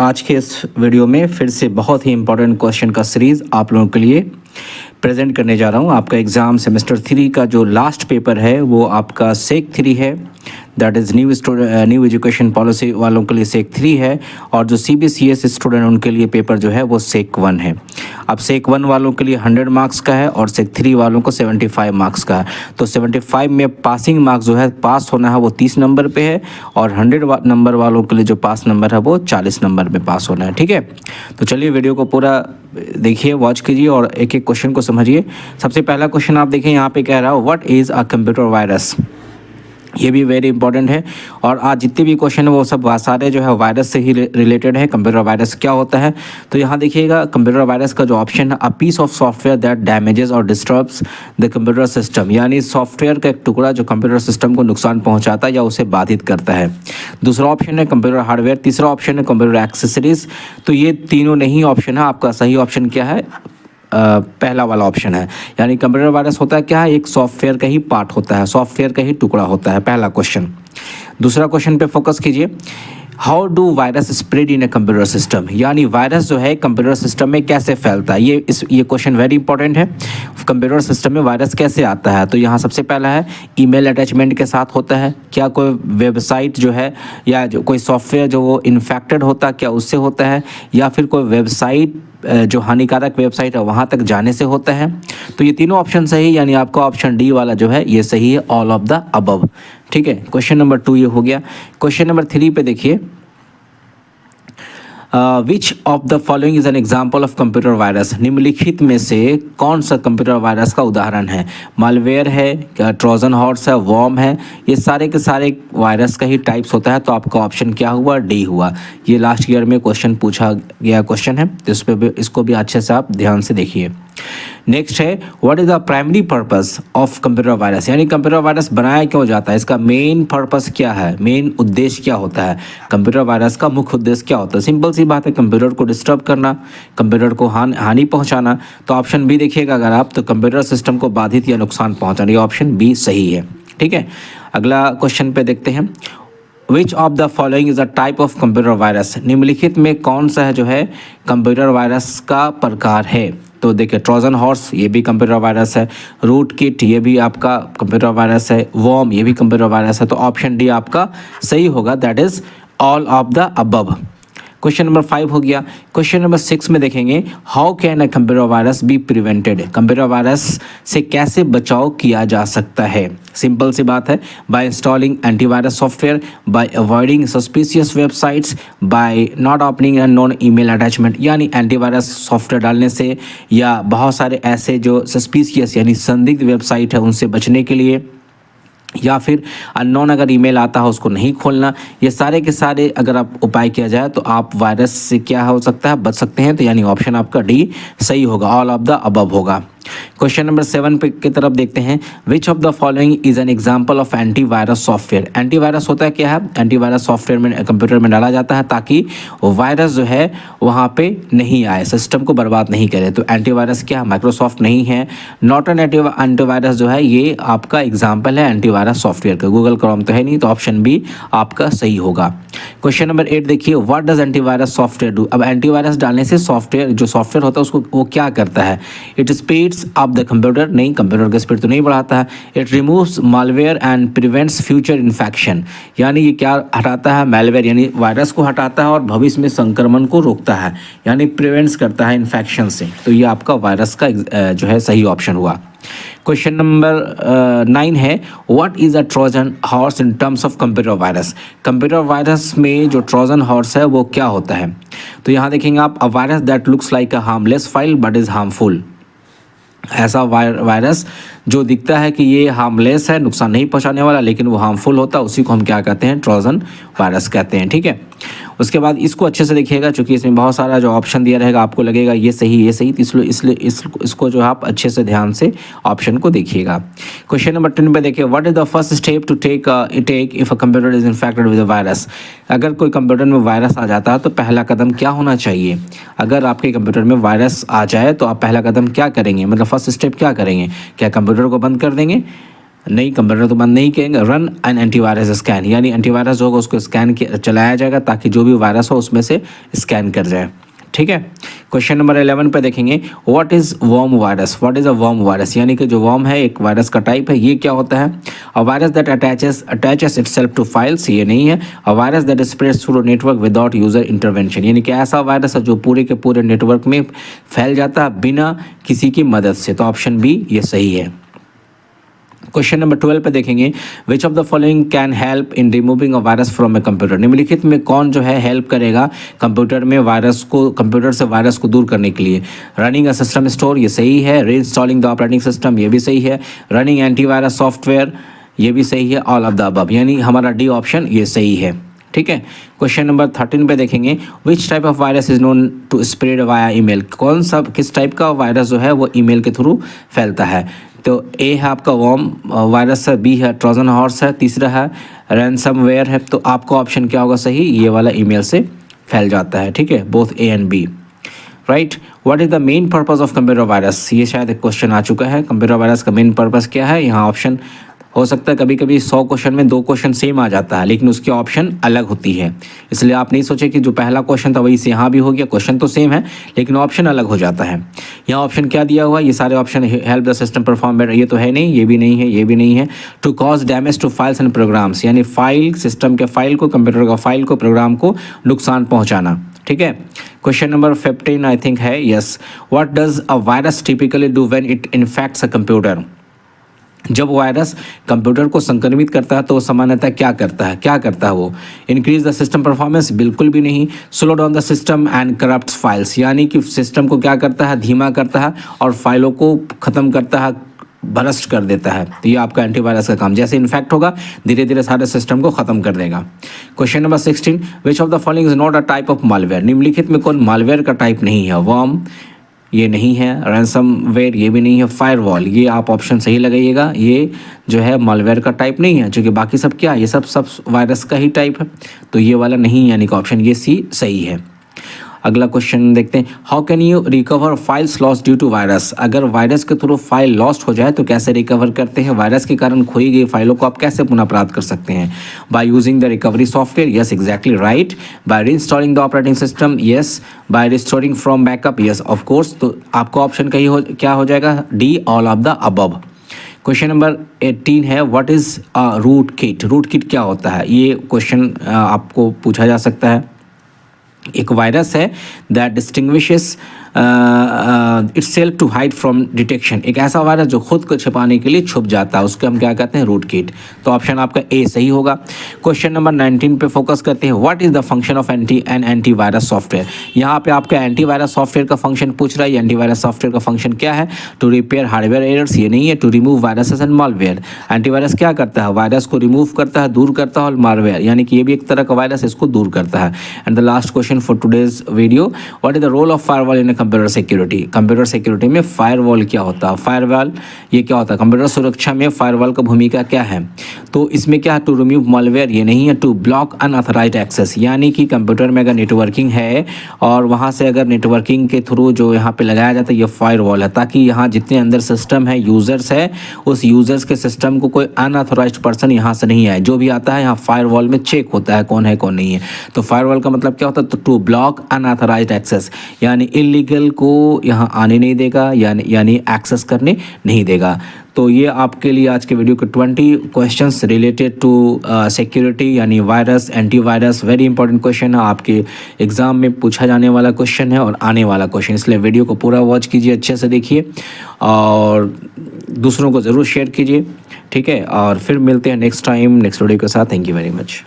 आज के इस वीडियो में फिर से बहुत ही इंपॉर्टेंट क्वेश्चन का सीरीज़ आप लोगों के लिए प्रेजेंट करने जा रहा हूँ। आपका एग्ज़ाम सेमेस्टर 3 का जो लास्ट पेपर है वो आपका सेक 3 है, that is new education policy वालों के लिए सेक 3 है, और जो CBCS स्टूडेंट उनके लिए पेपर जो है वो सेक 1 है। अब सेक 1 वालों के लिए 100 मार्क्स का है और सेक 3 वालों को 75 मार्क्स का है। तो 75 में पासिंग मार्क्स जो है, पास होना है वो 30 नंबर पे है, और 100 नंबर वालों के लिए जो पास नंबर है वो 40 नंबर पे पास होना है। ठीक है, तो चलिए वीडियो को पूरा देखिए, वॉच कीजिए और एक एक क्वेश्चन को समझिए। सबसे पहला क्वेश्चन आप देखें, यहाँ पे कह रहा है what is a computer virus. ये भी वेरी इंपॉर्टेंट है, और आज जितने भी क्वेश्चन है वो सब सारे जो है वायरस से ही रिलेटेड है। कंप्यूटर वायरस क्या होता है, तो यहाँ देखिएगा कंप्यूटर वायरस का जो ऑप्शन है, a piece of software that damages और डिस्टर्ब्स द कंप्यूटर सिस्टम, यानी सॉफ्टवेयर का एक टुकड़ा जो कंप्यूटर सिस्टम को नुकसान पहुँचाता है या उसे बाधित करता है। दूसरा ऑप्शन है कंप्यूटर हार्डवेयर, तीसरा ऑप्शन है कंप्यूटर एक्सेसरीज। तो ये तीनों नहीं ऑप्शन है, आपका सही ऑप्शन क्या है, पहला वाला ऑप्शन है। यानी कंप्यूटर वायरस होता है क्या है, एक सॉफ्टवेयर का ही पार्ट होता है, सॉफ्टवेयर का ही टुकड़ा होता है, पहला क्वेश्चन। दूसरा क्वेश्चन पे फोकस कीजिए, how do virus spread in a computer system, यानी वायरस जो है कंप्यूटर सिस्टम में कैसे फैलता है। ये क्वेश्चन वेरी इंपॉर्टेंट है, कंप्यूटर सिस्टम में वायरस कैसे आता है। तो यहाँ सबसे पहला है ईमेल अटैचमेंट के साथ होता है क्या, कोई वेबसाइट जो है या जो कोई सॉफ्टवेयर जो वो इन्फेक्टेड होता है क्या, उससे होता है, या फिर कोई वेबसाइट जो हानिकारक वेबसाइट है वहाँ तक जाने से होता है। तो ये तीनों ऑप्शन सही, यानी आपका ऑप्शन डी वाला जो है ये सही है, ऑल ऑफ द अबव। ठीक है, क्वेश्चन नंबर 2 ये हो गया। क्वेश्चन नंबर 3 पे देखिए, which of the following is an example of computer virus, निम्नलिखित में से कौन सा कंप्यूटर वायरस का उदाहरण है। मालवेयर है, ट्रोजन हॉर्स है, वॉर्म है, ये सारे के सारे वायरस का ही टाइप्स होता है। तो आपका ऑप्शन क्या हुआ, डी हुआ। ये लास्ट ईयर में क्वेश्चन पूछा गया क्वेश्चन है, तो इस पर भी, इसको भी अच्छे से आप ध्यान से देखिए। नेक्स्ट है what is the primary purpose of computer virus, यानी कंप्यूटर वायरस बनाया क्यों जाता है, इसका मेन पर्पस क्या है, मेन उद्देश्य क्या होता है, कंप्यूटर वायरस का मुख्य उद्देश्य क्या होता है। सिंपल सी बात है, कंप्यूटर को डिस्टर्ब करना, कंप्यूटर को हानि पहुंचाना। तो ऑप्शन बी देखिएगा अगर आप, तो कंप्यूटर सिस्टम को बाधित या नुकसान पहुंचाना, ये ऑप्शन बी सही है। ठीक है, अगला क्वेश्चन पे देखते हैं, which of the following is a type of computer virus, निम्नलिखित में कौन सा है जो है कंप्यूटर वायरस का प्रकार है। तो देखिए, ट्रोजन हॉर्स ये भी कंप्यूटर वायरस है, रूट किट ये भी आपका कंप्यूटर वायरस है, वॉर्म ये भी कंप्यूटर वायरस है। तो ऑप्शन डी आपका सही होगा, that is all of the above. Question number 5 हो गया। क्वेश्चन नंबर 6 में देखेंगे, how can a computer virus be prevented, computer virus से कैसे बचाव किया जा सकता है। सिंपल सी बात है, by installing antivirus software, by avoiding suspicious websites, by not opening and non email attachment, यानी एंटीवायरस सॉफ्टवेयर डालने से, या बहुत सारे ऐसे जो सस्पिशियस यानी संदिग्ध वेबसाइट है उनसे बचने के लिए, या फिर अननोन अगर ईमेल आता है उसको नहीं खोलना। ये सारे के सारे अगर आप उपाय किया जाए तो आप वायरस से क्या हो सकता है, बच सकते हैं। तो यानी ऑप्शन आपका डी सही होगा, ऑल ऑफ द अबव होगा। क्वेश्चन नंबर 7 पे की तरफ देखते हैं, which of the following is an example of antivirus software. Antivirus होता है क्या है, एंटीवायरस सॉफ्टवेयर में कंप्यूटर में डाला जाता है ताकि वायरस जो है वहाँ पे नहीं आए, सिस्टम को बर्बाद नहीं करे। तो एंटीवायरस क्या, माइक्रोसॉफ्ट नहीं है। नॉट एन एंटीवायरस जो है ये आपका एग्जाम्पल है एंटीवायरस सॉफ्टवेयर का, गूगल क्रोम तो है नहीं, तो ऑप्शन बी आपका सही होगा। क्वेश्चन नंबर 8 देखिए, what does antivirus software do. अब एंटीवायरस डालने से सॉफ्टवेयर जो सॉफ्टवेयर होता है उसको वो क्या करता है, it speeds up the computer, नहीं कंप्यूटर का स्पीड तो नहीं बढ़ाता है। It removes malware and prevents future infection, यानी ये क्या हटाता है, मालवेयर यानी वायरस को हटाता है और भविष्य में संक्रमण को रोकता है, यानी प्रिवेंट्स करता है इन्फेक्शन से। तो ये आपका वायरस का जो है सही ऑप्शन हुआ। क्वेश्चन नंबर 9 है, what is a Trojan horse in terms of computer virus. Computer virus में जो ट्रोजन हॉर्स है वो क्या होता है। तो यहाँ देखेंगे आप, अ virus that looks like a harmless file but is harmful, ऐसा वायरस जो दिखता है कि ये हार्मलेस है, नुकसान नहीं पहुंचाने वाला, लेकिन वो हार्मफुल होता है, उसी को हम क्या कहते हैं, ट्रोजन वायरस कहते हैं। ठीक है, उसके बाद इसको अच्छे से देखिएगा, क्योंकि इसमें बहुत सारा जो ऑप्शन दिया रहेगा आपको लगेगा ये सही ये सही, तो इसलिए इसको जो आप अच्छे से ध्यान से ऑप्शन को देखिएगा। क्वेश्चन नंबर 10 पे देखिए, what is the first step to take if a computer is infected with a virus. अगर कोई कंप्यूटर में वायरस आ जाता है तो पहला कदम क्या होना चाहिए। अगर आपके कंप्यूटर में वायरस आ जाए तो आप पहला कदम क्या करेंगे, मतलब फर्स्ट स्टेप क्या करेंगे, क्या कंप्यूटर को बंद कर देंगे, नहीं, कंप्यूटर तो बंद नहीं करेंगे, रन एन एंटीवायरस स्कैन, यानी एंटीवायरस जो होगा उसको स्कैन चलाया जाएगा ताकि जो भी वायरस हो उसमें से स्कैन कर जाए। ठीक है। क्वेश्चन नंबर 11 पे देखेंगे, what is worm virus, what is a worm virus, यानी कि जो वर्म है एक वायरस का टाइप है, ये क्या होता है? A virus that attaches itself to files, ये नहीं है। A virus that spreads through network without user intervention, यानी कि ऐसा वायरस है जो पूरे के पूरे नेटवर्क में फैल जाता है बिना किसी की मदद से। तो ऑप्शन बी ये सही है। क्वेश्चन नंबर 12 पे देखेंगे, which of the following can help in removing a virus from a computer, निम्नलिखित में कौन जो है हेल्प करेगा कंप्यूटर में वायरस को, कंप्यूटर से वायरस को दूर करने के लिए? रनिंग अ सिस्टम स्टोर, ये सही है। रीइंस्टॉलिंग द ऑपरेटिंग सिस्टम, ये भी सही है। रनिंग एंटीवायरस सॉफ्टवेयर, ये भी सही है। ऑल ऑफ द अबव, यानी हमारा डी ऑप्शन ये सही है। ठीक है। क्वेश्चन नंबर 13 पे देखेंगे, which type of virus is known to spread via email, कौन सा किस टाइप का वायरस जो है वो ईमेल के थ्रू फैलता है? तो ए है आपका वर्म वायरस है, बी है ट्रोजन हॉर्स है, तीसरा है रैनसमवेयर है। तो आपका ऑप्शन क्या होगा सही? ये वाला ईमेल से फैल जाता है। ठीक है, both A and B. Right. What is the main purpose of computer virus, ये शायद एक क्वेश्चन आ चुका है। कंप्यूटर वायरस का मेन पर्पस क्या है? यहाँ ऑप्शन हो सकता है कभी कभी 100 क्वेश्चन में 2 क्वेश्चन सेम आ जाता है, लेकिन उसकी ऑप्शन अलग होती है। इसलिए आप नहीं सोचे कि जो पहला क्वेश्चन था वही से यहाँ भी हो गया, क्वेश्चन तो सेम है लेकिन ऑप्शन अलग हो जाता है। यहाँ ऑप्शन क्या दिया हुआ है? ये सारे option, help the system perform better, ये तो है नहीं, ये भी नहीं है, ये भी नहीं है। To cause damage to files and programs, यानी फाइल सिस्टम के फाइल को, कंप्यूटर का फाइल को, प्रोग्राम को नुकसान पहुँचाना। ठीक है। क्वेश्चन नंबर 15 आई थिंक है, yes. What does a virus typically do when it infects a computer, जब वायरस कंप्यूटर को संक्रमित करता है तो वो सामान्यतः क्या करता है? क्या करता है वो? इंक्रीज द सिस्टम परफॉर्मेंस, बिल्कुल भी नहीं। Slow down the system and corrupt files, यानी कि सिस्टम को क्या करता है? धीमा करता है और फाइलों को ख़त्म करता है, भ्रष्ट कर देता है। तो ये आपका एंटीवायरस का काम, जैसे इन्फेक्ट होगा धीरे धीरे सारे सिस्टम को खत्म कर देगा। Question number 16, which of the following is not a type of malware, निम्नलिखित में कौन मालवेयर का टाइप नहीं है? वर्म, ये नहीं है। रैनसमवेयर, ये भी नहीं है। फायरवॉल, ये आप ऑप्शन सही लगाइएगा, ये जो है मालवेयर का टाइप नहीं है, क्योंकि बाकी सब क्या है? ये सब वायरस का ही टाइप है, तो ये वाला नहीं, यानी कि ऑप्शन ये सी सही है। अगला क्वेश्चन देखते हैं, how can you recover files lost due to virus, अगर वायरस के थ्रू फाइल लॉस्ट हो जाए तो कैसे रिकवर करते हैं? वायरस के कारण खोई गई फाइलों को आप कैसे पुनः प्राप्त कर सकते हैं? By using the recovery software, yes exactly right. By reinstalling the operating system, yes. By restoring from backup, yes of course. तो आपका ऑप्शन क्या हो जाएगा? D, all of the above. Question number 18 है, what is a root kit, root kit क्या होता है? ये क्वेश्चन आपको पूछा जा सकता है। एक वायरस है that distinguishes itself to hide from detection, एक ऐसा वायरस जो खुद को छिपाने के लिए छुप जाता है, उसको हम क्या कहते हैं? Root kit. तो ऑप्शन आपका ए सही होगा। क्वेश्चन नंबर 19 पे फोकस करते हैं, what is the function of antivirus software, यहाँ पे आपका एंटीवायरस सॉफ्टवेयर का फंक्शन पूछ रहा है। एंटीवायरस सॉफ्टवेयर का फंक्शन क्या है? टू रिपेयर हार्डवेयर एरर्स, ये नहीं है। To remove viruses and malware, antivirus क्या करता है? वायरस को रिमूव करता है, दूर करता है, और मालवेयर यानी कि ये भी एक तरह का वायरस, इसको दूर करता है। And the last question for today's video, what is the role of firewall in computer security, computer security में फायरवॉल क्या होता है? फायरवॉल ये क्या होता है? कंप्यूटर सुरक्षा में फायरवॉल का भूमिका क्या है? तो इसमें क्या है? टू रिमूव मालवेयर, ये नहीं है। टू ब्लॉक अनऑथराइज्ड एक्सेस, यानी कि कंप्यूटर में अगर नेटवर्किंग है और वहाँ से अगर नेटवर्किंग के थ्रू जो यहाँ पे लगाया जाता है ये फायरवॉल है, ताकि यहाँ जितने अंदर सिस्टम है, यूजर्स है, उस यूजर्स के सिस्टम को कोई अनऑथराइज्ड पर्सन यहाँ से नहीं आए। जो भी आता है यहाँ फायरवॉल में चेक होता है कौन है कौन नहीं है। तो फायरवॉल का मतलब क्या होता है? तो टू ब्लॉक अनऑथराइज्ड एक्सेस, यानी इलीगल को यहाँ आने नहीं देगा, यानी एक्सेस करने नहीं देगा। तो ये आपके लिए आज के वीडियो के 20 क्वेश्चंस रिलेटेड टू सिक्योरिटी, यानी virus, antivirus, very important question है, आपके एग्जाम में पूछा जाने वाला क्वेश्चन है और आने वाला क्वेश्चन, इसलिए वीडियो को पूरा वॉच कीजिए, अच्छे से देखिए और दूसरों को ज़रूर शेयर कीजिए। ठीक है, और फिर मिलते हैं नेक्स्ट टाइम नेक्स्ट वीडियो के साथ। Thank you very much.